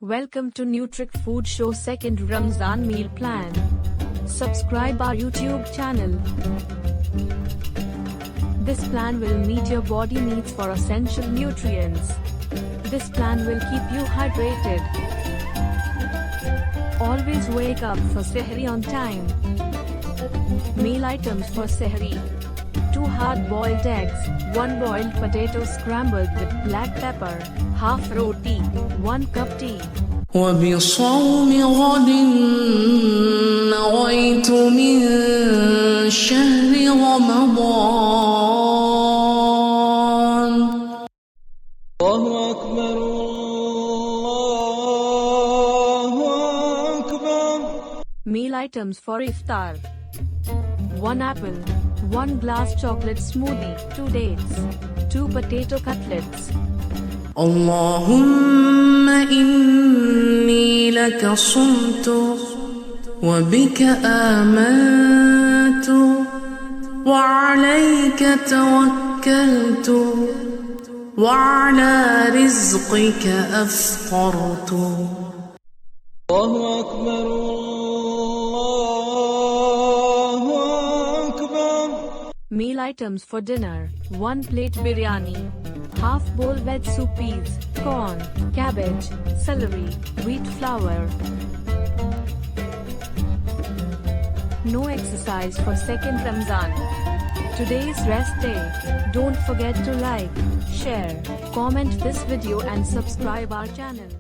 Welcome to Nutric Food Show second Ramzan meal plan. Subscribe our YouTube channel. This plan will meet your body needs for essential nutrients. This plan will keep you hydrated. Always wake up for Sehri on time. Meal items for Sehri: 2 hard-boiled eggs, 1 boiled potato scrambled with black pepper, half roti, 1 cup tea. وبصوم غد نويت من شهر رمضان. الله أكبر الله أكبر. Meal items for Iftar: 1 apple, 1 glass chocolate smoothie, 2 dates, 2 potato cutlets. اللهم إني لك صمت وبك آمنت وعليك توكلت وعلى رزقك أفطرت. الله أكبر الله أكبر. Meal items for dinner: 1 plate biryani, half bowl veg soup, peas, corn, cabbage, celery, wheat flour. No exercise for second Ramzan. Today's rest day. Don't forget to like, share, comment this video and subscribe our channel.